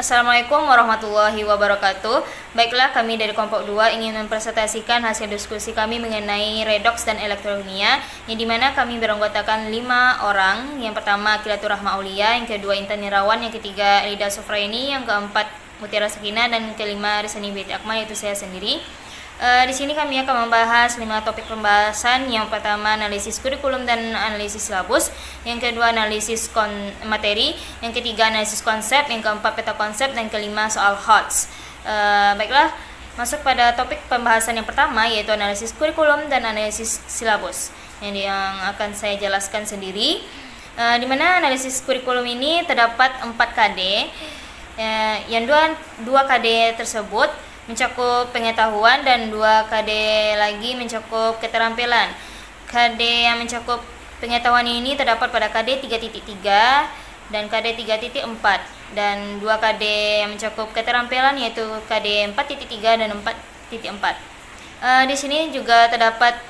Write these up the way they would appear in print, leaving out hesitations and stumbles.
Assalamualaikum warahmatullahi wabarakatuh. Baiklah, kami dari kelompok 2 ingin mempresentasikan hasil diskusi kami mengenai redoks dan elektronia, yang dimana kami beranggotakan 5 orang. Yang pertama Kilatur Rahma Aulia, yang kedua Intan Nirawan, yang ketiga Elida Sofraini, yang keempat Mutiara Sakina, dan kelima Risani Binti Akmal, yaitu saya sendiri. Di sini kami akan membahas 5 topik pembahasan. Yang pertama analisis kurikulum dan analisis silabus, yang kedua analisis materi, yang ketiga analisis konsep, yang keempat peta konsep, dan kelima soal HOTS. Baiklah, masuk pada topik pembahasan yang pertama, yaitu analisis kurikulum dan analisis silabus, yang akan saya jelaskan sendiri. Di mana analisis kurikulum ini terdapat 4 KD, yang dua KD tersebut mencakup pengetahuan dan 2 KD lagi mencakup keterampilan. KD yang mencakup pengetahuan ini terdapat pada KD 3.3 dan KD 3.4, dan 2 KD yang mencakup keterampilan yaitu KD 4.3 dan 4.4. Di sini juga terdapat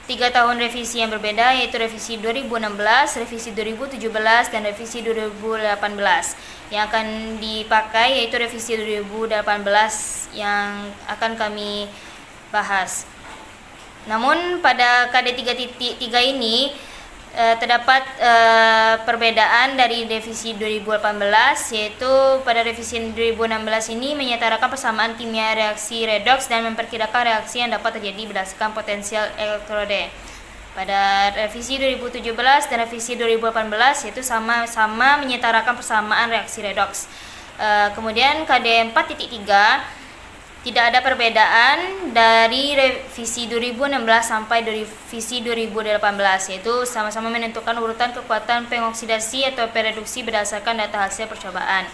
3 tahun revisi yang berbeda, yaitu revisi 2016, revisi 2017, dan revisi 2018. Yang akan dipakai yaitu revisi 2018 yang akan kami bahas. Namun pada KD 3.3 ini terdapat perbedaan dari revisi 2018, yaitu pada revisi 2016 ini menyetarakan persamaan kimia reaksi redoks dan memperkirakan reaksi yang dapat terjadi berdasarkan potensial elektrode. Pada revisi 2017 dan revisi 2018 yaitu sama-sama menyetarakan persamaan reaksi redoks. Kemudian KD 4.3 tidak ada perbedaan dari revisi 2016 sampai revisi 2018, yaitu sama-sama menentukan urutan kekuatan pengoksidasi atau pereduksi berdasarkan data hasil percobaan.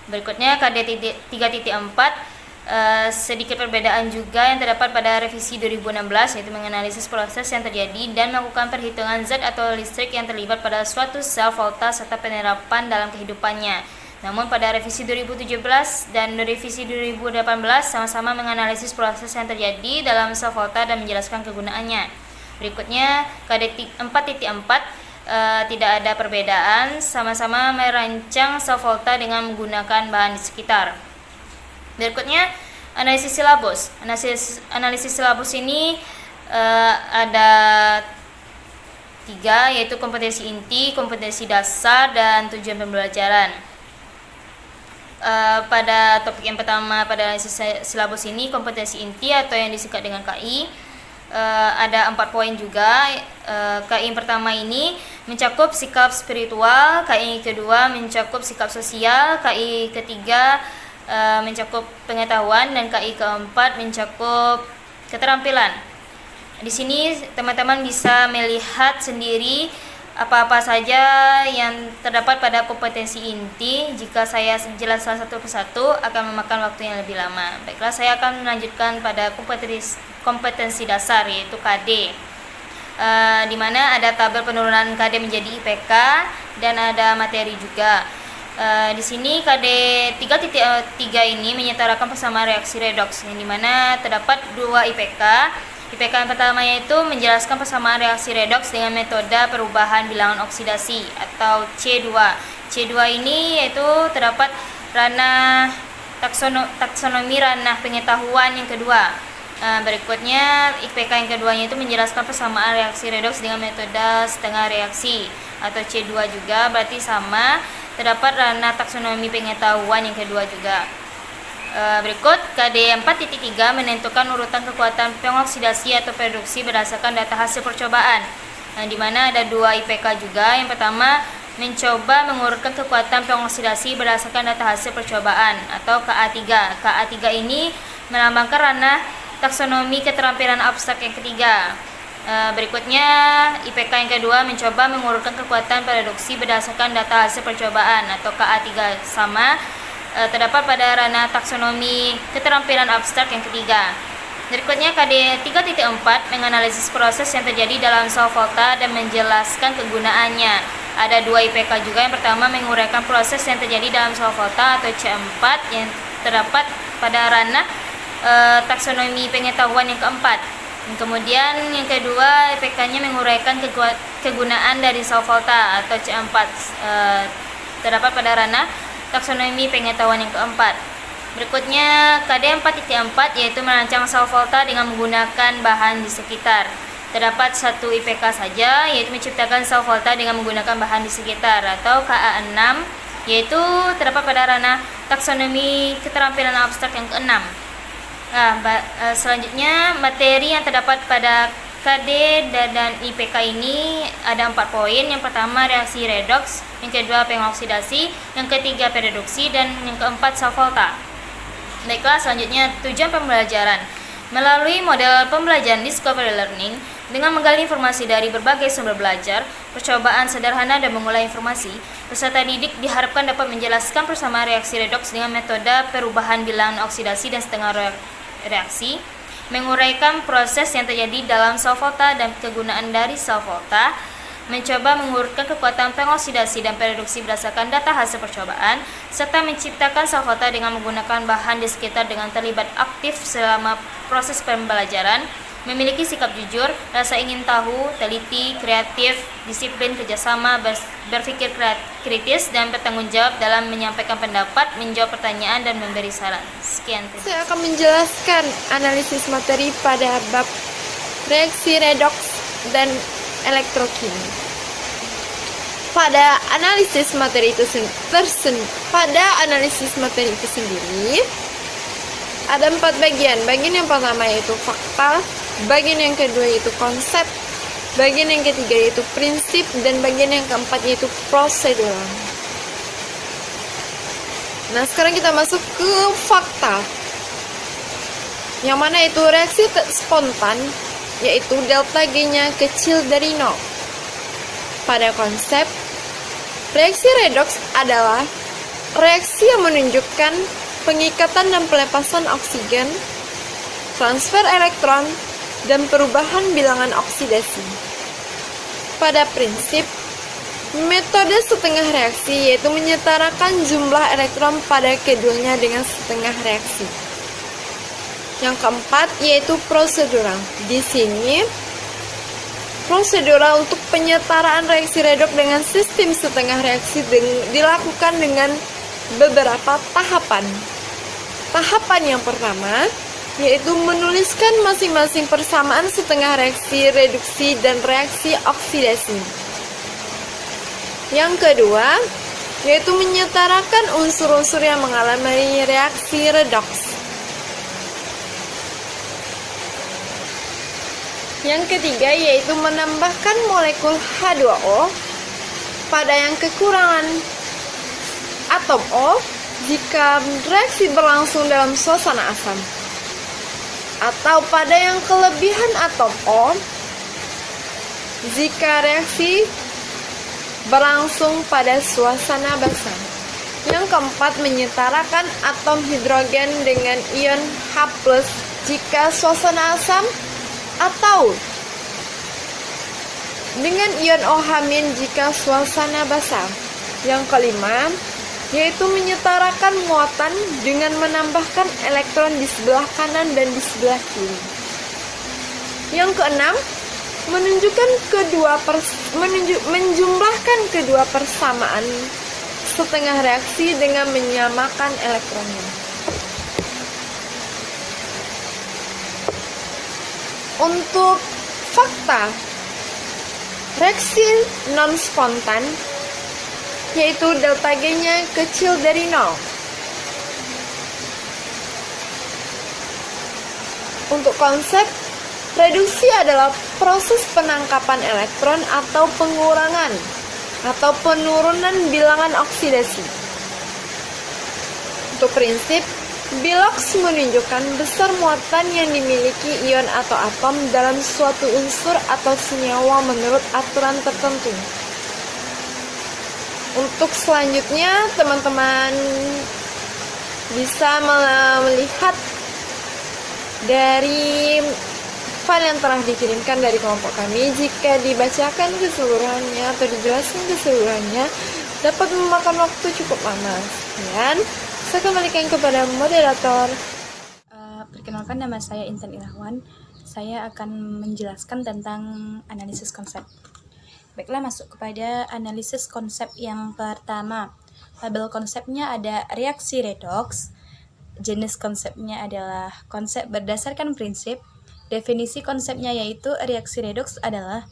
Berikutnya KD 3.4, sedikit perbedaan juga yang terdapat pada revisi 2016, yaitu menganalisis proses yang terjadi dan melakukan perhitungan zat atau listrik yang terlibat pada suatu sel voltas serta penerapan dalam kehidupannya. Namun pada revisi 2017 dan revisi 2018 sama-sama menganalisis proses yang terjadi dalam sel volta dan menjelaskan kegunaannya. Berikutnya KD 4.4, tidak ada perbedaan, sama-sama merancang sel volta dengan menggunakan bahan di sekitar. Berikutnya analisis silabus. Analisis silabus ini ada 3, yaitu kompetensi inti, kompetensi dasar, dan tujuan pembelajaran. Pada topik yang pertama pada analisis silabus ini, kompetensi inti atau yang disingkat dengan KI, ada 4 poin juga. KI yang pertama ini mencakup sikap spiritual, KI kedua mencakup sikap sosial, KI ketiga mencakup pengetahuan, dan KI keempat mencakup keterampilan. Di sini teman-teman bisa melihat sendiri apa-apa saja yang terdapat pada kompetensi inti. Jika saya jelaskan satu persatu akan memakan waktu yang lebih lama. Baiklah, saya akan melanjutkan pada kompetensi dasar, yaitu KD, di mana ada tabel penurunan KD menjadi IPK dan ada materi juga. Di sini KD 3.3 ini menyetarakan persamaan reaksi redoks, yang dimana terdapat 2 IPK. IPK yang pertama yaitu menjelaskan persamaan reaksi redoks dengan metode perubahan bilangan oksidasi atau C2. C2 ini yaitu terdapat ranah taksonomi ranah pengetahuan yang kedua. Berikutnya IPK yang keduanya itu menjelaskan persamaan reaksi redoks dengan metode setengah reaksi atau C2 juga, berarti sama, terdapat ranah taksonomi pengetahuan yang kedua juga. Berikut KD 4.3 menentukan urutan kekuatan pengoksidasi atau pereduksi berdasarkan data hasil percobaan, di mana ada 2 IPK juga. Yang pertama mencoba mengurutkan kekuatan pengoksidasi berdasarkan data hasil percobaan atau KA3. KA3 ini melambangkan ranah taksonomi keterampilan abstrak yang ketiga. Berikutnya IPK yang kedua mencoba mengurutkan kekuatan pereduksi berdasarkan data hasil percobaan atau KA3, sama, terdapat pada ranah taksonomi keterampilan abstrak yang ketiga. Berikutnya KD 3.4 menganalisis proses yang terjadi dalam sel volta dan menjelaskan kegunaannya. Ada 2 IPK juga. Yang pertama menguraikan proses yang terjadi dalam sel volta atau C4 yang terdapat pada ranah taksonomi pengetahuan yang keempat. Kemudian yang kedua IPK-nya menguraikan kegunaan dari sel volta atau C4, terdapat pada ranah taksonomi pengetahuan yang keempat. Berikutnya KD 4.4 yaitu merancang sel volta dengan menggunakan bahan di sekitar. Terdapat satu IPK saja yaitu menciptakan sel volta dengan menggunakan bahan di sekitar, atau KA 6 yaitu terdapat pada ranah taksonomi keterampilan abstrak yang keenam. Selanjutnya materi yang terdapat pada KD dan IPK ini ada 4 poin. Yang pertama reaksi redoks, yang kedua pengoksidasi, yang ketiga pereduksi, dan yang keempat sel volta. Baiklah, selanjutnya tujuan pembelajaran. Melalui model pembelajaran discovery learning dengan menggali informasi dari berbagai sumber belajar, percobaan sederhana dan mengolah informasi, peserta didik diharapkan dapat menjelaskan persamaan reaksi redoks dengan metode perubahan bilangan oksidasi dan setengah reaksi, menguraikan proses yang terjadi dalam sel volta dan kegunaan dari sel volta, mencoba mengurutkan kekuatan pengoksidasi dan pereduksi berdasarkan data hasil percobaan, serta menciptakan sel volta dengan menggunakan bahan di sekitar dengan terlibat aktif selama proses pembelajaran, memiliki sikap jujur, rasa ingin tahu, teliti, kreatif, disiplin, kerjasama, berpikir kritis, dan bertanggung jawab dalam menyampaikan pendapat, menjawab pertanyaan, dan memberi saran. Sekian. Saya akan menjelaskan analisis materi pada bab reaksi redoks dan elektrokimia. Pada analisis materi itu sendiri ada 4 bagian. Bagian yang pertama yaitu fakta, bagian yang kedua yaitu konsep, bagian yang ketiga yaitu prinsip, dan bagian yang keempat yaitu prosedural. Nah, sekarang kita masuk ke fakta, yang mana itu reaksi spontan, yaitu delta G-nya kecil dari 0. Pada konsep, reaksi redoks adalah reaksi yang menunjukkan pengikatan dan pelepasan oksigen, transfer elektron, dan perubahan bilangan oksidasi. Pada prinsip, metode setengah reaksi yaitu menyetarakan jumlah elektron pada keduanya dengan setengah reaksi. Yang keempat yaitu prosedural. Di sini prosedural untuk penyetaraan reaksi redoks dengan sistem setengah reaksi dilakukan dengan beberapa tahapan. Tahapan yang pertama yaitu menuliskan masing-masing persamaan setengah reaksi reduksi dan reaksi oksidasi. Yang kedua yaitu menyetarakan unsur-unsur yang mengalami reaksi redoks. Yang ketiga yaitu menambahkan molekul H2O pada yang kekurangan atom O jika reaksi berlangsung dalam suasana asam, atau pada yang kelebihan atom O jika reaksi berlangsung pada suasana basah. Yang keempat menyetarakan atom hidrogen dengan ion H+ jika suasana asam, atau dengan ion OH- jika suasana basah. Yang kelima yaitu menyetarakan muatan dengan menambahkan elektron di sebelah kanan dan di sebelah kiri. Yang keenam menjumlahkan kedua persamaan setengah reaksi dengan menyamakan elektronnya. Untuk fakta reaksi non-spontan yaitu delta G-nya kecil dari 0. Untuk konsep, reduksi adalah proses penangkapan elektron atau pengurangan atau penurunan bilangan oksidasi. Untuk prinsip, Bilox menunjukkan besar muatan yang dimiliki ion atau atom dalam suatu unsur atau senyawa menurut aturan tertentu. Untuk selanjutnya, teman-teman bisa melihat dari file yang telah dikirimkan dari kelompok kami. Jika dibacakan keseluruhannya atau dijelaskan keseluruhannya, dapat memakan waktu cukup lama. Dan saya kembalikan kepada moderator. Perkenalkan, nama saya Intan Irahwan. Saya akan menjelaskan tentang analisis konsep. Baiklah, masuk kepada analisis konsep yang pertama. Label konsepnya ada reaksi redoks. Jenis konsepnya adalah konsep berdasarkan prinsip. Definisi konsepnya yaitu reaksi redoks adalah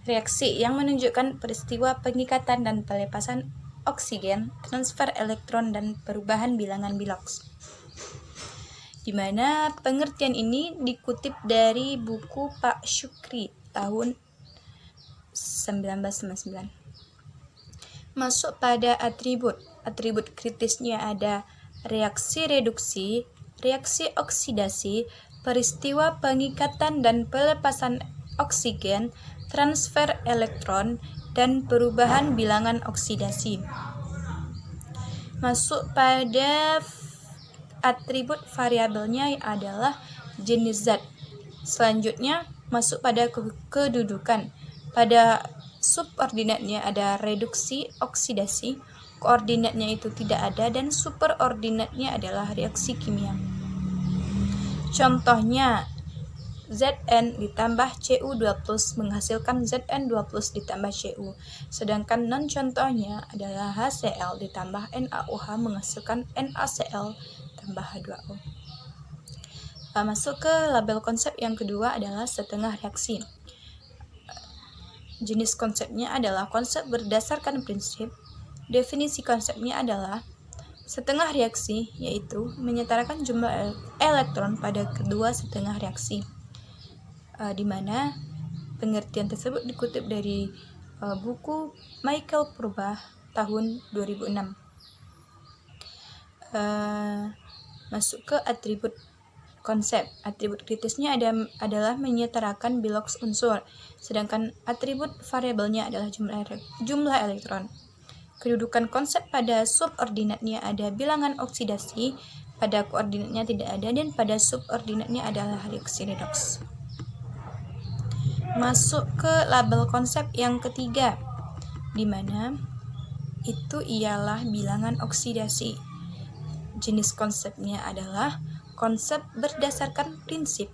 reaksi yang menunjukkan peristiwa pengikatan dan pelepasan oksigen, transfer elektron, dan perubahan bilangan Bilox. Di mana pengertian ini dikutip dari buku Pak Syukri tahun 1999. Masuk pada atribut. Atribut kritisnya ada reaksi reduksi, reaksi oksidasi, peristiwa pengikatan dan pelepasan oksigen, transfer elektron, dan perubahan bilangan oksidasi. Masuk pada atribut variabelnya adalah jenis zat. Selanjutnya masuk pada kedudukan. Pada subordinatnya ada reduksi oksidasi, koordinatnya itu tidak ada, dan superordinatnya adalah reaksi kimia. Contohnya Zn ditambah Cu2+ menghasilkan Zn2+ ditambah Cu. Sedangkan non contohnya adalah HCl ditambah NaOH menghasilkan NaCl tambah H2O. Masuk ke label konsep yang kedua adalah setengah reaksi. Jenis konsepnya adalah konsep berdasarkan prinsip. Definisi konsepnya adalah setengah reaksi, yaitu menyetarakan jumlah elektron pada kedua setengah reaksi. Di mana pengertian tersebut dikutip dari buku Michael Purba tahun 2006. Masuk ke atribut konsep. Atribut kritisnya adalah menyetarakan Bilox unsur, sedangkan atribut variabelnya adalah jumlah elektron. Kedudukan konsep pada subordinatnya ada bilangan oksidasi, pada koordinatnya tidak ada, dan pada subordinatnya adalah reaksi redoks. Masuk ke label konsep yang ketiga, di mana itu ialah bilangan oksidasi. Jenis konsepnya adalah konsep berdasarkan prinsip.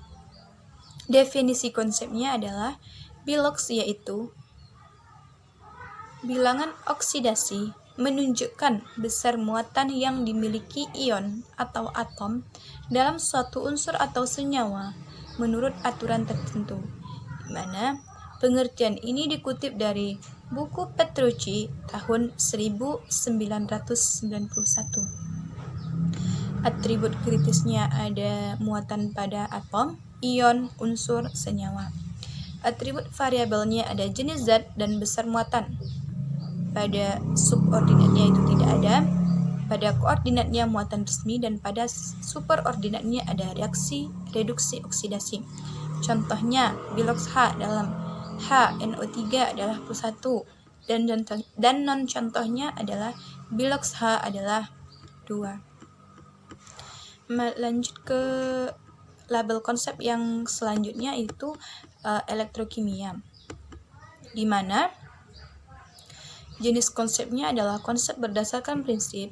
Definisi konsepnya adalah Bilox, yaitu bilangan oksidasi menunjukkan besar muatan yang dimiliki ion atau atom dalam suatu unsur atau senyawa menurut aturan tertentu, di mana pengertian ini dikutip dari buku Petrucci tahun 1991. Atribut kritisnya ada muatan pada atom, ion, unsur, senyawa. Atribut variabelnya ada jenis zat dan besar muatan. Pada subordinatnya itu tidak ada. Pada koordinatnya muatan resmi, dan pada superordinatnya ada reaksi reduksi oksidasi. Contohnya Bilox H dalam HNO3 adalah +1, dan non contohnya adalah Bilox H adalah 2. Lanjut ke label konsep yang selanjutnya itu elektrokimia, di mana jenis konsepnya adalah konsep berdasarkan prinsip.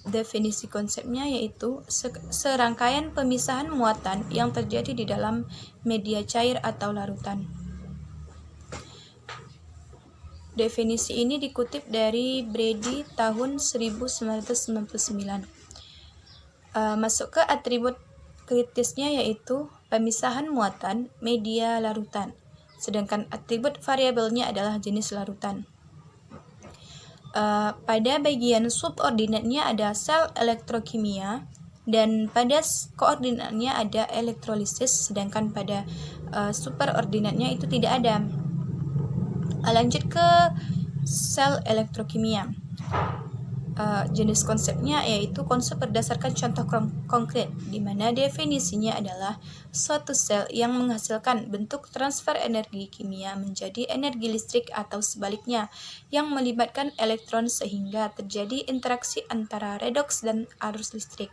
Definisi konsepnya yaitu serangkaian pemisahan muatan yang terjadi di dalam media cair atau larutan. Definisi ini dikutip dari Brady tahun 1999. Masuk ke atribut kritisnya yaitu pemisahan muatan media larutan, sedangkan atribut variabelnya adalah jenis larutan. Pada bagian subordinatnya ada sel elektrokimia, dan pada koordinatnya ada elektrolisis, sedangkan pada superordinatnya itu tidak ada. Lanjut ke sel elektrokimia. Jenis konsepnya yaitu konsep berdasarkan contoh konkret, di mana definisinya adalah suatu sel yang menghasilkan bentuk transfer energi kimia menjadi energi listrik atau sebaliknya yang melibatkan elektron sehingga terjadi interaksi antara redoks dan arus listrik,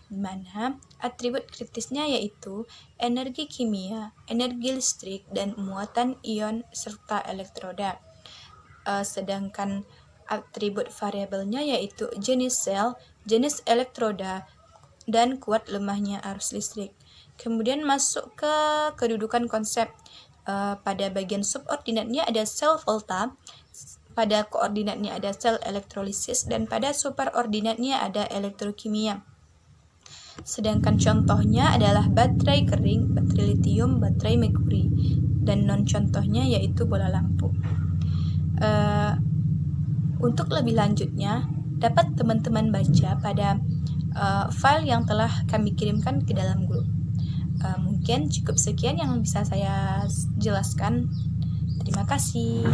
di mana atribut kritisnya yaitu energi kimia, energi listrik, dan muatan ion serta elektroda. Sedangkan atribut variabelnya yaitu jenis sel, jenis elektroda, dan kuat lemahnya arus listrik. Kemudian masuk ke kedudukan konsep. Pada bagian subordinatnya ada sel volta, pada koordinatnya ada sel elektrolisis, dan pada superordinatnya ada elektrokimia. Sedangkan contohnya adalah baterai kering, baterai litium, baterai merkuri, dan non contohnya yaitu bola lampu. Untuk lebih lanjutnya, dapat teman-teman baca pada file yang telah kami kirimkan ke dalam grup. Mungkin cukup sekian yang bisa saya jelaskan. Terima kasih.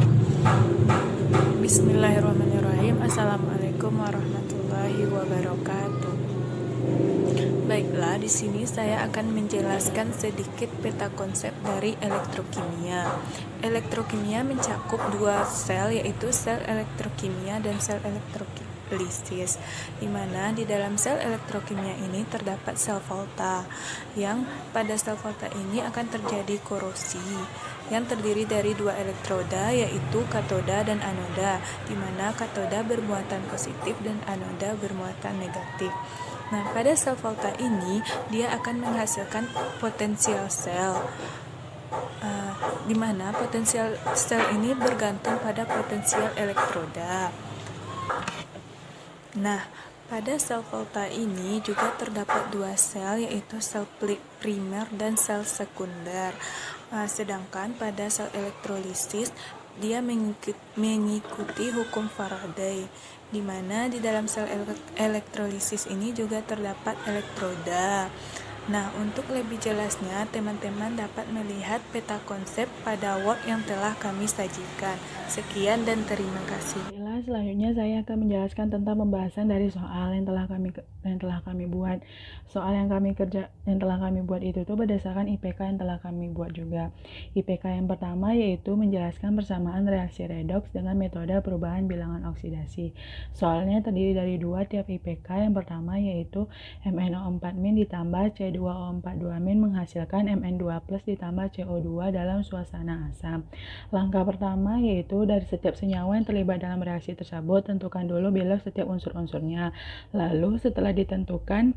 Bismillahirrahmanirrahim. Assalamualaikum warahmatullahi wabarakatuh. Baiklah, di sini saya akan menjelaskan sedikit peta konsep dari elektrokimia. Elektrokimia mencakup dua sel, yaitu sel elektrokimia dan sel elektrolisis, di mana di dalam sel elektrokimia ini terdapat sel volta, yang pada sel volta ini akan terjadi korosi, yang terdiri dari dua elektroda, yaitu katoda dan anoda, di mana katoda bermuatan positif dan anoda bermuatan negatif. Nah, pada sel volta ini dia akan menghasilkan potensial sel, di mana potensial sel ini bergantung pada potensial elektroda. Nah, pada sel volta ini juga terdapat dua sel, yaitu sel primer dan sel sekunder. Sedangkan pada sel elektrolisis dia mengikuti hukum Faraday, di mana di dalam sel elektrolisis ini juga terdapat elektroda. Nah, untuk lebih jelasnya, teman-teman dapat melihat peta konsep pada Word yang telah kami sajikan. Sekian dan terima kasih. Selanjutnya saya akan menjelaskan tentang pembahasan dari soal yang telah kami buat. Soal yang telah kami buat itu tuh berdasarkan IPK yang telah kami buat juga. IPK yang pertama yaitu menjelaskan persamaan reaksi redoks dengan metode perubahan bilangan oksidasi. Soalnya terdiri dari dua tiap IPK. Yang pertama yaitu MnO4- ditambah C2O42- menghasilkan Mn2+ ditambah CO2 dalam suasana asam. Langkah pertama yaitu dari setiap senyawa yang terlibat dalam reaksi tersebut, tentukan dulu bilog setiap unsur-unsurnya. Lalu setelah ditentukan,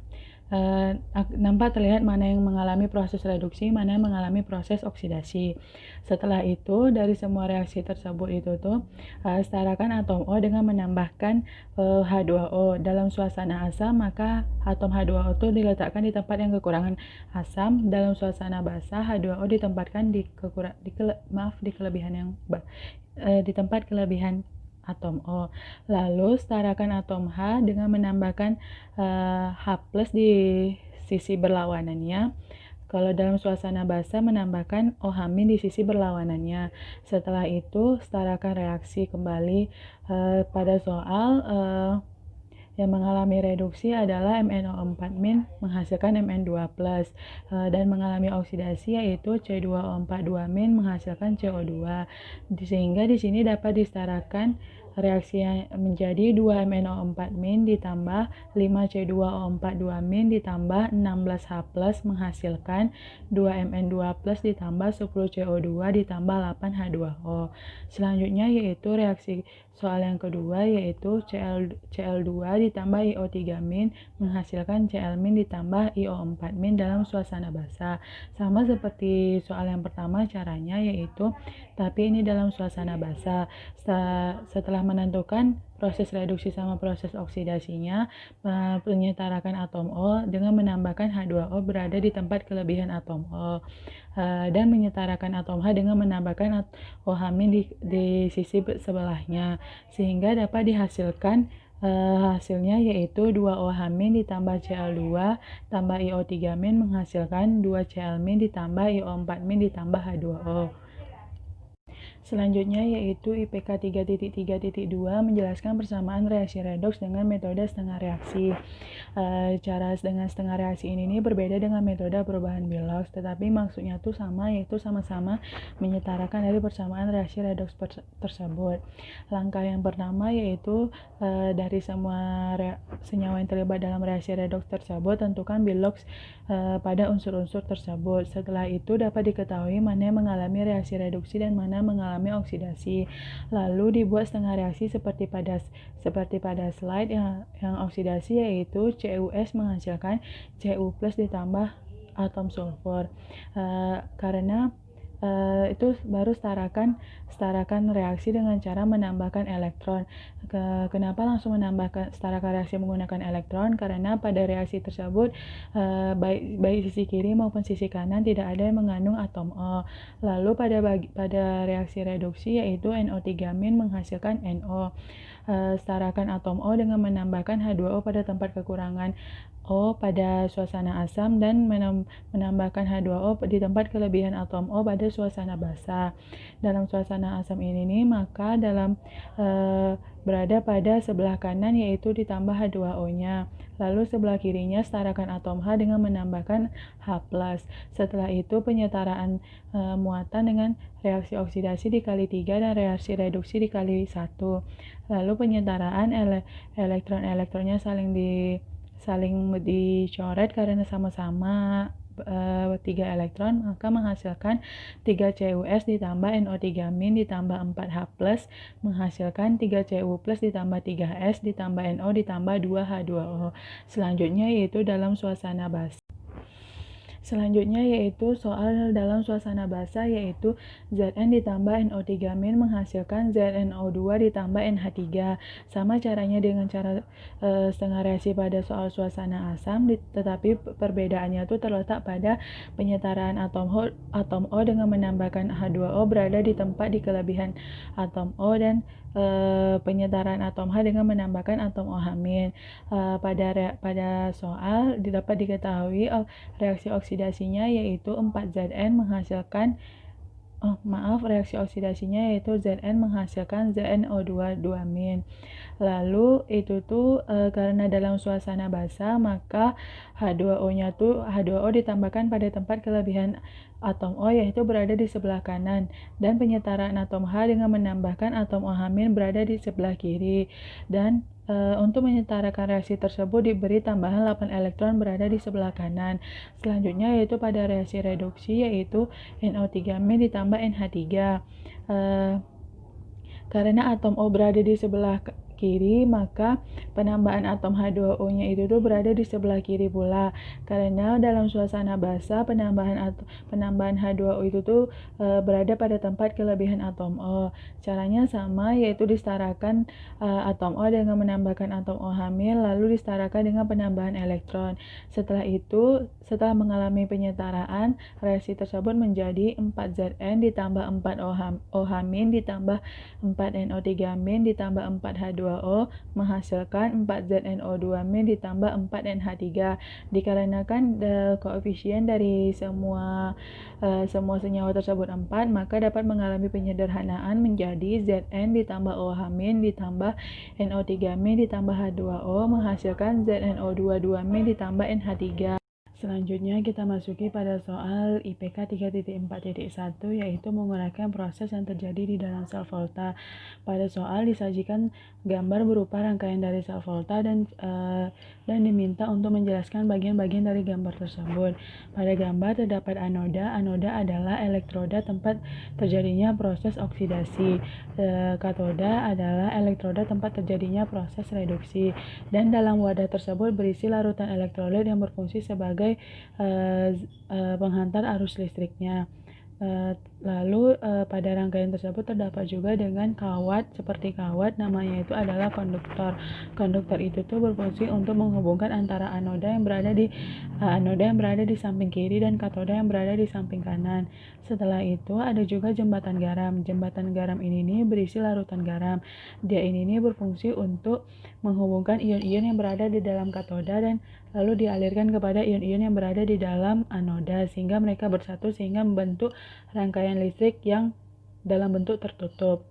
nampak terlihat mana yang mengalami proses reduksi, mana yang mengalami proses oksidasi. Setelah itu, dari semua reaksi tersebut itu setarakan atom O dengan menambahkan H2O. Dalam suasana asam, maka atom H2O itu diletakkan di tempat yang kekurangan asam. Dalam suasana basah, H2O ditempatkan di tempat kelebihan atom O. Lalu setarakan atom H dengan menambahkan H+ di sisi berlawanannya. Kalau dalam suasana basah menambahkan OH- di sisi berlawanannya. Setelah itu setarakan reaksi kembali. Pada soal yang mengalami reduksi adalah MnO4- menghasilkan Mn2+, dan mengalami oksidasi yaitu C2O42- menghasilkan CO2. Sehingga di sini dapat disetarakan reaksi yang menjadi 2 MnO4- ditambah 5 C2O42- ditambah 16 H+ menghasilkan 2 Mn2+ ditambah 10 CO2 ditambah 8 H2O. Selanjutnya yaitu reaksi soal yang kedua yaitu Cl2 ditambah IO3- menghasilkan Cl- ditambah IO4- dalam suasana basah. Sama seperti soal yang pertama caranya, yaitu tapi ini dalam suasana basah. Setelah menentukan proses reduksi sama proses oksidasinya, menyetarakan atom O dengan menambahkan H2O berada di tempat kelebihan atom O, dan menyetarakan atom H dengan menambahkan OH- di sisi sebelahnya, sehingga dapat dihasilkan hasilnya yaitu 2 OH- ditambah Cl2 tambah IO3- menghasilkan 2 Cl- ditambah IO4- ditambah H2O. Selanjutnya yaitu IPK 3.3.2 menjelaskan persamaan reaksi redoks dengan metode setengah reaksi. Cara dengan setengah reaksi ini berbeda dengan metode perubahan bilog, tetapi maksudnya tuh sama, yaitu sama-sama menyetarakan dari persamaan reaksi redoks tersebut. Langkah yang pertama yaitu dari semua senyawa yang terlibat dalam reaksi redoks tersebut, tentukan bilog pada unsur-unsur tersebut. Setelah itu dapat diketahui mana yang mengalami reaksi reduksi dan mana mengalami oksidasi. Lalu dibuat setengah reaksi seperti pada slide yang oksidasi, yaitu CuS menghasilkan Cu+ ditambah atom sulfur. Karena itu baru setarakan reaksi dengan cara menambahkan elektron. Kenapa langsung setarakan reaksi menggunakan elektron? Karena pada reaksi tersebut baik sisi kiri maupun sisi kanan tidak ada yang mengandung atom O. Lalu pada reaksi reduksi yaitu NO3- menghasilkan NO. Setarakan atom O dengan menambahkan H2O pada tempat kekurangan O pada suasana asam dan menambahkan H2O di tempat kelebihan atom O pada suasana basah. Dalam suasana asam ini maka berada pada sebelah kanan yaitu ditambah H2O-nya. Lalu sebelah kirinya setarakan atom H dengan menambahkan H+. Setelah itu penyetaraan muatan dengan reaksi oksidasi dikali 3 dan reaksi reduksi dikali 1. Lalu penyetaraan elektron-elektronnya saling dicoret karena sama-sama 3 elektron, maka menghasilkan 3 CuS ditambah NO3- ditambah 4H+, menghasilkan 3 Cu+ ditambah 3S ditambah NO ditambah 2H2O. Selanjutnya yaitu dalam suasana basah. Selanjutnya yaitu soal dalam suasana basah yaitu Zn ditambah NO3- menghasilkan ZnO2 ditambah NH3. Sama caranya dengan cara setengah reaksi pada soal suasana asam, tetapi perbedaannya itu terletak pada penyetaraan atom O dengan menambahkan H2O berada di tempat di kelebihan atom O dan penyetaraan atom H dengan menambahkan atom OH-. Pada soal dapat diketahui reaksi oksidasinya yaitu 4Zn menghasilkan reaksi oksidasinya yaitu Zn menghasilkan ZnO2 2-. Lalu itu karena dalam suasana basah maka H2O ditambahkan pada tempat kelebihan atom O yaitu berada di sebelah kanan dan penyetaraan atom H dengan menambahkan atom OH- berada di sebelah kiri dan untuk menyetarakan reaksi tersebut diberi tambahan 8 elektron berada di sebelah kanan. Selanjutnya yaitu pada reaksi reduksi yaitu NO3- ditambah NH3. Karena atom O berada di sebelah kiri, maka penambahan atom H2O-nya itu berada di sebelah kiri pula. Karena dalam suasana basah penambahan H2O itu berada pada tempat kelebihan atom O. Caranya sama, yaitu disetarakan atom O dengan menambahkan atom OH- lalu disetarakan dengan penambahan elektron. Setelah setelah mengalami penyetaraan, reaksi tersebut menjadi 4Zn ditambah 4OH- ditambah 4NO3- ditambah 4H2O menghasilkan 4ZnO2- ditambah 4NH3. Dikarenakan koefisien dari semua senyawa tersebut 4, maka dapat mengalami penyederhanaan menjadi Zn ditambah OH- ditambah NO3- ditambah H2O menghasilkan ZnO2 2- ditambah NH3. Selanjutnya kita masuki pada soal IPK 3.4.1 yaitu menguraikan proses yang terjadi di dalam sel volta. Pada soal disajikan gambar berupa rangkaian dari sel volta dan diminta untuk menjelaskan bagian-bagian dari gambar tersebut. Pada gambar terdapat anoda. Anoda adalah elektroda tempat terjadinya proses oksidasi. Katoda adalah elektroda tempat terjadinya proses reduksi. Dan dalam wadah tersebut berisi larutan elektrolit yang berfungsi sebagai penghantar arus listriknya. Lalu pada rangkaian tersebut terdapat juga dengan kawat, seperti kawat namanya itu adalah konduktor. Konduktor itu berfungsi untuk menghubungkan antara anoda yang berada di samping kiri dan katoda yang berada di samping kanan. Setelah itu ada juga jembatan garam. Jembatan garam ini berisi larutan garam. Dia ini berfungsi untuk menghubungkan ion-ion yang berada di dalam katoda dan lalu dialirkan kepada ion-ion yang berada di dalam anoda sehingga mereka bersatu sehingga membentuk rangkaian listrik yang dalam bentuk tertutup.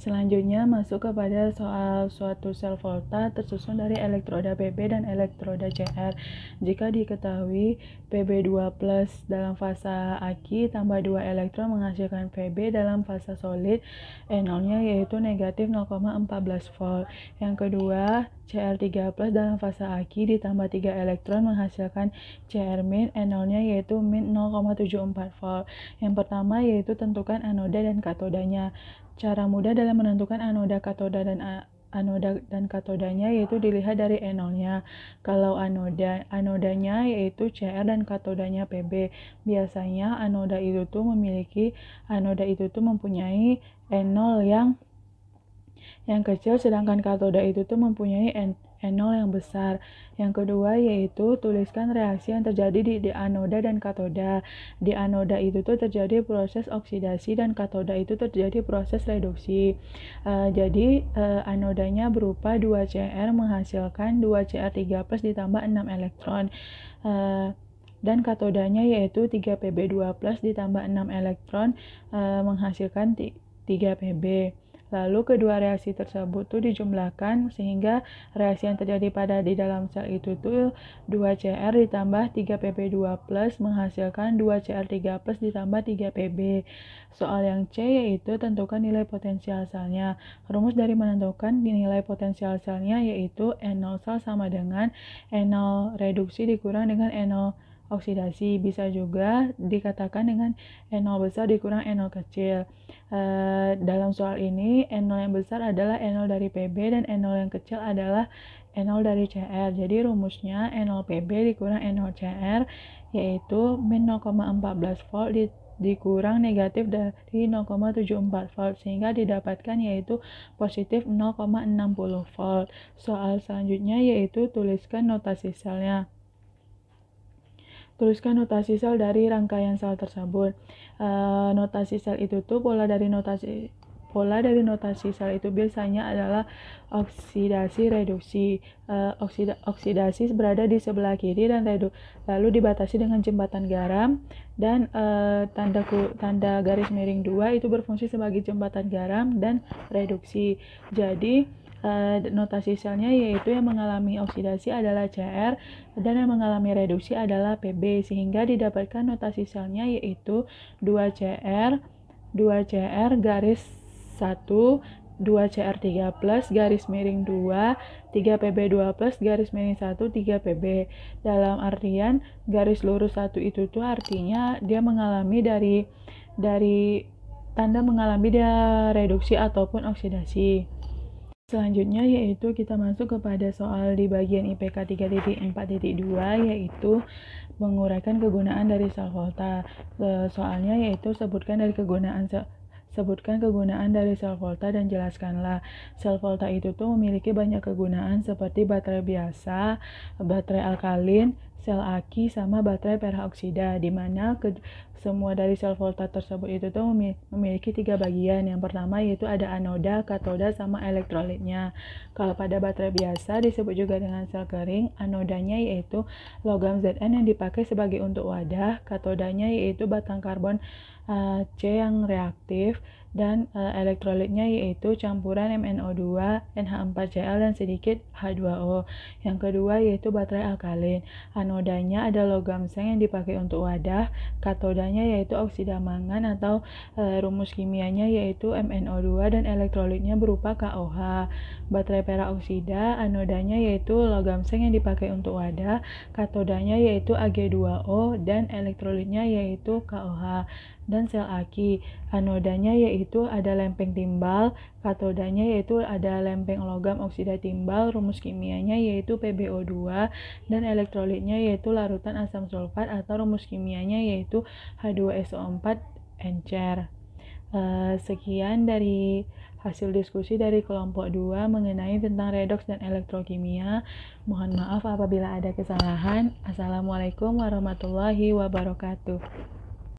Selanjutnya masuk kepada soal suatu sel volta tersusun dari elektroda Pb dan elektroda Cr. Jika diketahui Pb2+ dalam fasa aki tambah 2 elektron menghasilkan Pb dalam fasa solid, E0-nya yaitu negatif 0,14 volt. Yang kedua, Cr3+ dalam fasa aki ditambah 3 elektron menghasilkan Cr-, E0-nya yaitu min 0,74 volt. Yang pertama yaitu tentukan anoda dan katodanya. Cara mudah dalam menentukan anoda, katoda, dan anoda dan katodanya yaitu dilihat dari E0-nya. Kalau anodanya yaitu Cr dan katodanya Pb. Biasanya anoda itu mempunyai E0 yang kecil, sedangkan katoda itu mempunyai E0 yang besar. Yang kedua yaitu tuliskan reaksi yang terjadi di anoda dan katoda. Di anoda itu terjadi proses oksidasi dan katoda itu terjadi proses reduksi. Jadi anodanya berupa 2Cr menghasilkan 2Cr3+ ditambah 6 elektron. Dan katodanya yaitu 3Pb2+ ditambah 6 elektron menghasilkan 3Pb. Lalu kedua reaksi tersebut dijumlahkan sehingga reaksi yang terjadi di dalam sel itu 2Cr ditambah 3Pb2+ menghasilkan 2Cr3+ ditambah 3Pb. Soal yang C yaitu tentukan nilai potensial selnya. Rumus dari menentukan nilai potensial selnya yaitu E0 sel sama dengan E0 reduksi dikurang dengan E0 oksidasi. Bisa juga dikatakan dengan E0 besar dikurang E0 kecil. Dalam soal ini E0 yang besar adalah E0 dari Pb dan E0 yang kecil adalah E0 dari Cr. Jadi rumusnya E0 Pb dikurang E0 Cr yaitu min 0,14 volt dikurang negatif dari 0,74 volt sehingga didapatkan yaitu positif 0,60 volt. Soal selanjutnya yaitu tuliskan notasi selnya. Tuliskan notasi sel dari rangkaian sel tersebut. Notasi sel itu pola dari notasi sel itu biasanya adalah oksidasi reduksi. Oksidasi berada di sebelah kiri dan lalu dibatasi dengan jembatan garam dan tanda garis miring 2 itu berfungsi sebagai jembatan garam dan reduksi. Jadi notasi selnya yaitu yang mengalami oksidasi adalah Cr dan yang mengalami reduksi adalah Pb, sehingga didapatkan notasi selnya yaitu 2Cr garis 1 2Cr3+ garis miring 2 3Pb2+ garis miring 1 3Pb. Dalam artian garis lurus 1 itu artinya dia mengalami dari tanda mengalami reduksi ataupun oksidasi. Selanjutnya yaitu kita masuk kepada soal di bagian IPK 3.4.2 yaitu menguraikan kegunaan dari sel volta. Soalnya yaitu sebutkan kegunaan dari sel volta dan jelaskanlah. Sel volta itu memiliki banyak kegunaan seperti baterai biasa, baterai alkalin, sel aki, sama baterai peroksida, di mana semua dari sel volta tersebut itu memiliki 3 bagian. Yang pertama yaitu ada anoda, katoda, sama elektrolitnya. Kalau pada baterai biasa disebut juga dengan sel kering, anodanya yaitu logam Zn yang dipakai sebagai untuk wadah, katodanya yaitu batang karbon C yang reaktif, dan elektrolitnya yaitu campuran MnO2, NH4Cl, dan sedikit H2O. Yang kedua yaitu baterai alkalin. Anodanya ada logam seng yang dipakai untuk wadah, katodanya yaitu oksida mangan atau rumus kimianya yaitu MnO2, dan elektrolitnya berupa KOH. Baterai peroksida, anodanya yaitu logam seng yang dipakai untuk wadah, katodanya yaitu Ag2O, dan elektrolitnya yaitu KOH. Dan sel aki, anodanya yaitu ada lempeng timbal, katodanya yaitu ada lempeng logam oksida timbal, rumus kimianya yaitu PbO2, dan elektrolitnya yaitu larutan asam sulfat atau rumus kimianya yaitu H2SO4 encer. Sekian dari hasil diskusi dari kelompok 2 mengenai tentang redoks dan elektrokimia. Mohon maaf apabila ada kesalahan. Assalamualaikum warahmatullahi wabarakatuh.